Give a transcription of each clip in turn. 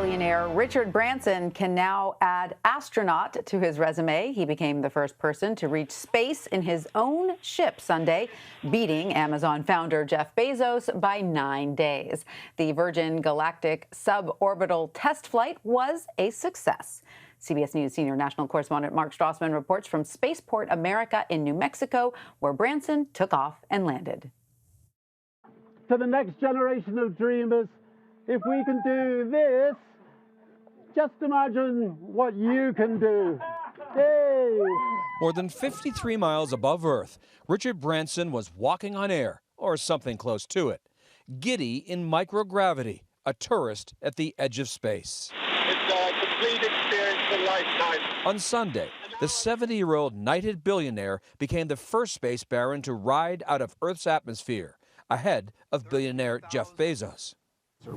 Billionaire Richard Branson can now add astronaut to his resume. He became the first person to reach space in his own ship Sunday, beating Amazon founder Jeff Bezos by 9 days. The Virgin Galactic suborbital test flight was a success. CBS News senior national correspondent Mark Strassman reports from Spaceport America in New Mexico, where Branson took off and landed. To the next generation of dreamers, if we can do this, just imagine what you can do. Yay! More than 53 miles above Earth, Richard Branson was walking on air, or something close to it, giddy in microgravity, a tourist at the edge of space. It's a complete experience of a lifetime. On Sunday, the 70-year-old knighted billionaire became the first space baron to ride out of Earth's atmosphere, ahead of billionaire Jeff Bezos.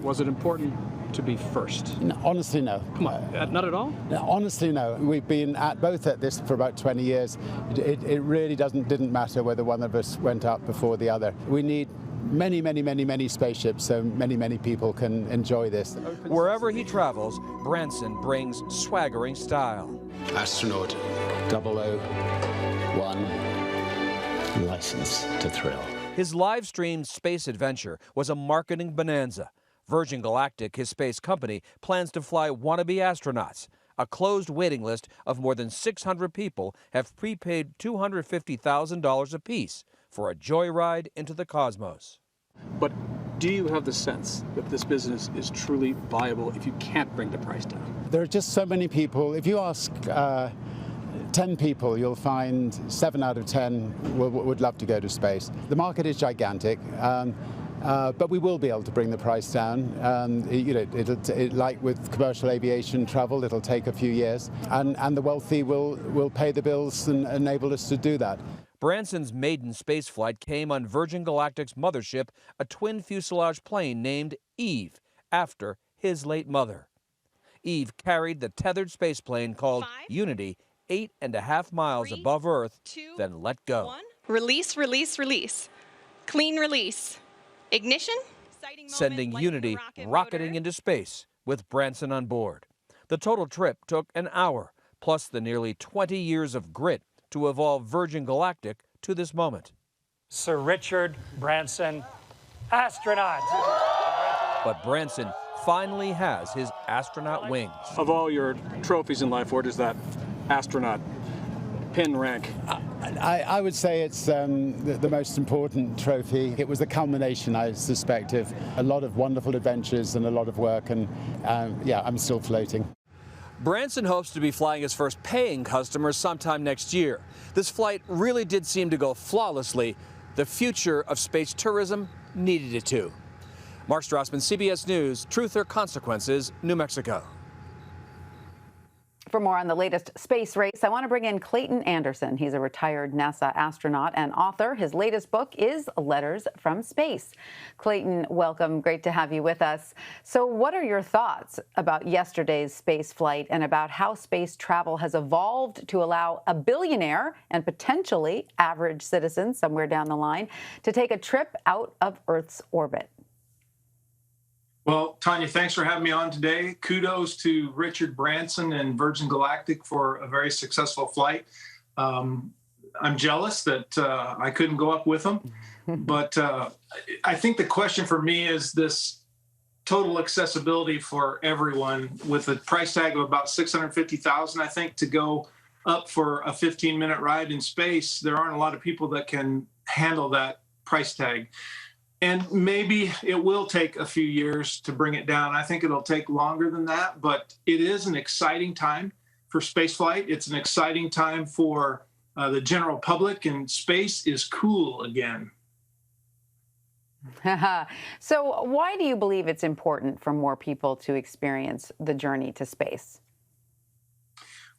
Was it important to be first? No, honestly, no. Come on, not at all? No, honestly, no. We've been at this for about 20 years. It really didn't matter whether one of us went up before the other. We need many spaceships so many people can enjoy this. Wherever he travels, Branson brings swaggering style. Astronaut 001, license to thrill. His live-streamed space adventure was a marketing bonanza. Virgin Galactic, his space company, plans to fly wannabe astronauts. A closed waiting list of more than 600 people have prepaid $250,000 apiece for a joyride into the cosmos. But do you have the sense that this business is truly viable if you can't bring the price down? There are just so many people. If you ask 10 people, you'll find 7 out of 10 would love to go to space. The market is gigantic, but we will be able to bring the price down. Like with commercial aviation travel, it'll take a few years, and the wealthy will pay the bills and enable us to do that. Branson's maiden spaceflight came on Virgin Galactic's mothership, a twin fuselage plane named Eve, after his late mother. Eve carried the tethered spaceplane called Unity 8.5 miles above Earth, then let go. 1. Release, release, release. Clean release. Ignition. Sending Unity rocketing into space with Branson on board. The total trip took an hour, plus the nearly 20 years of grit to evolve Virgin Galactic to this moment. Sir Richard Branson, astronaut. But Branson finally has his astronaut wings. Of all your trophies in life, where does that astronaut pin rank? I would say it's the most important trophy. It was the culmination, I suspect, of a lot of wonderful adventures and a lot of work, and yeah, I'm still floating. Branson hopes to be flying his first paying customers sometime next year. This flight really did seem to go flawlessly. The future of space tourism needed it to. Mark Strassman, CBS News, Truth or Consequences, New Mexico. For more on the latest space race, I want to bring in Clayton Anderson. He's a retired NASA astronaut and author. His latest book is Letters from Space. Clayton, welcome. Great to have you with us. So what are your thoughts about yesterday's space flight and about how space travel has evolved to allow a billionaire and potentially average citizen somewhere down the line to take a trip out of Earth's orbit? Well, Tanya, thanks for having me on today. Kudos to Richard Branson and Virgin Galactic for a very successful flight. I'm jealous that I couldn't go up with them. But I think the question for me is this total accessibility for everyone with a price tag of about $650,000, I think, to go up for a 15-minute ride in space. There aren't a lot of people that can handle that price tag. And maybe it will take a few years to bring it down. I think it'll take longer than that, but it is an exciting time for spaceflight. It's an exciting time for the general public, and space is cool again. So why do you believe it's important for more people to experience the journey to space?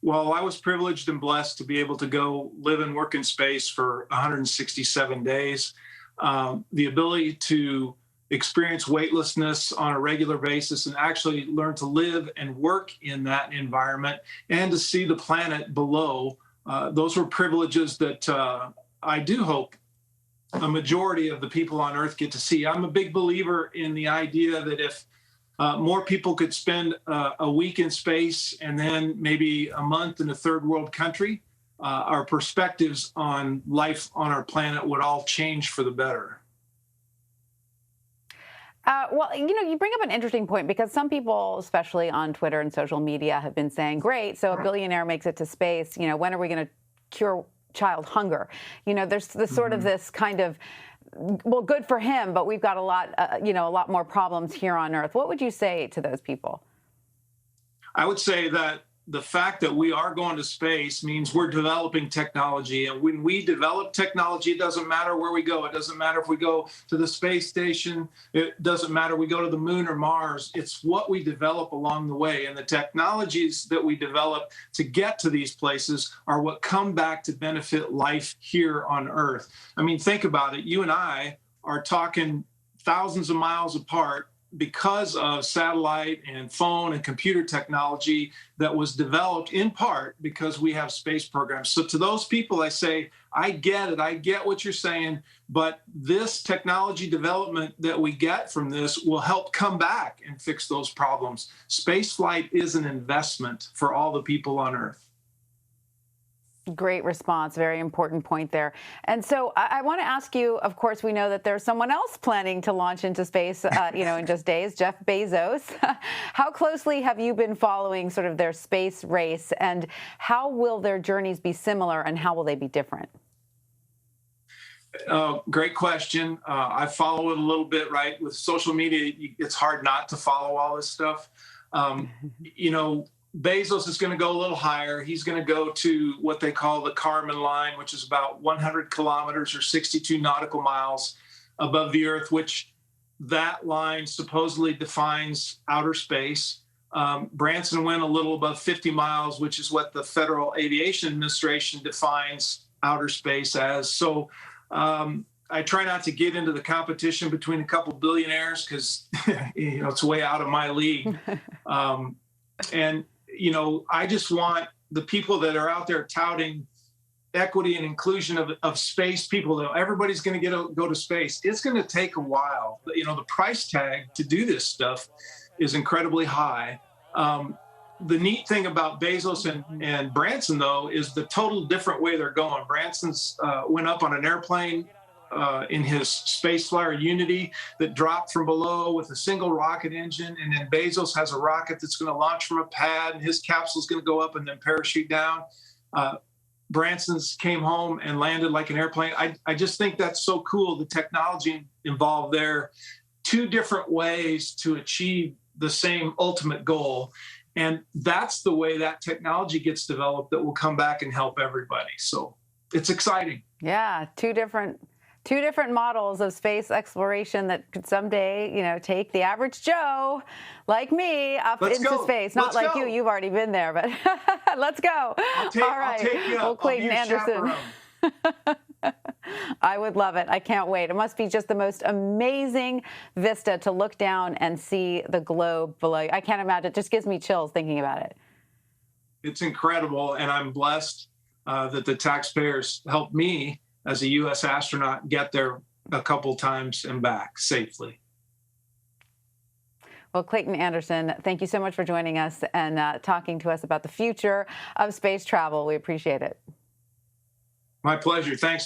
Well, I was privileged and blessed to be able to go live and work in space for 167 days. The ability to experience weightlessness on a regular basis and actually learn to live and work in that environment and to see the planet below. Those were privileges that I do hope a majority of the people on Earth get to see. I'm a big believer in the idea that if more people could spend a week in space and then maybe a month in a third world country, our perspectives on life on our planet would all change for the better. Well, you bring up an interesting point, because some people, especially on Twitter and social media, have been saying, great, so a billionaire makes it to space. When are we going to cure child hunger? There's this sort of this kind of, well, good for him, but we've got a lot more problems here on Earth. What would you say to those people? I would say that the fact that we are going to space means we're developing technology. And when we develop technology, it doesn't matter where we go. It doesn't matter if we go to the space station. It doesn't matter we go to the moon or Mars. It's what we develop along the way. And the technologies that we develop to get to these places are what come back to benefit life here on Earth. I mean, think about it. You and I are talking thousands of miles apart because of satellite and phone and computer technology that was developed in part because we have space programs. So to those people, I say, I get it. I get what you're saying, but this technology development that we get from this will help come back and fix those problems. Space flight is an investment for all the people on Earth. Great response. Very important point there. And so I want to ask you, of course, we know that there's someone else planning to launch into space, in just days, Jeff Bezos. How closely have you been following sort of their space race, and how will their journeys be similar, and how will they be different? Great question. I follow it a little bit, right? With social media, it's hard not to follow all this stuff. Bezos is going to go a little higher. He's going to go to what they call the Kármán line, which is about 100 kilometers or 62 nautical miles above the Earth, which that line supposedly defines outer space. Branson went a little above 50 miles, which is what the Federal Aviation Administration defines outer space as. So I try not to get into the competition between a couple billionaires because, it's way out of my league. I just want the people that are out there touting equity and inclusion of space people, though everybody's going to go to space. It's going to take a while. The price tag to do this stuff is incredibly high. The neat thing about Bezos and Branson, though, is the total different way they're going. Branson's went up on an airplane in his space flyer Unity that dropped from below with a single rocket engine, and then Bezos has a rocket that's going to launch from a pad, and his capsule is going to go up and then parachute down. Branson's came home and landed like an airplane. I just think that's so cool, the technology involved there. Two different ways to achieve the same ultimate goal. And that's the way that technology gets developed that will come back and help everybody. So it's exciting. Yeah, two different models of space exploration that could someday, take the average Joe like me up into space. Not like you. You've already been there, but let's go. All right. I'll take you up. Well, Clayton Anderson. I would love it. I can't wait. It must be just the most amazing vista to look down and see the globe below you. I can't imagine. It just gives me chills thinking about it. It's incredible, and I'm blessed that the taxpayers helped me as a U.S. astronaut get there a couple times and back safely. Well, Clayton Anderson, thank you so much for joining us and talking to us about the future of space travel. We appreciate it. My pleasure. Thanks.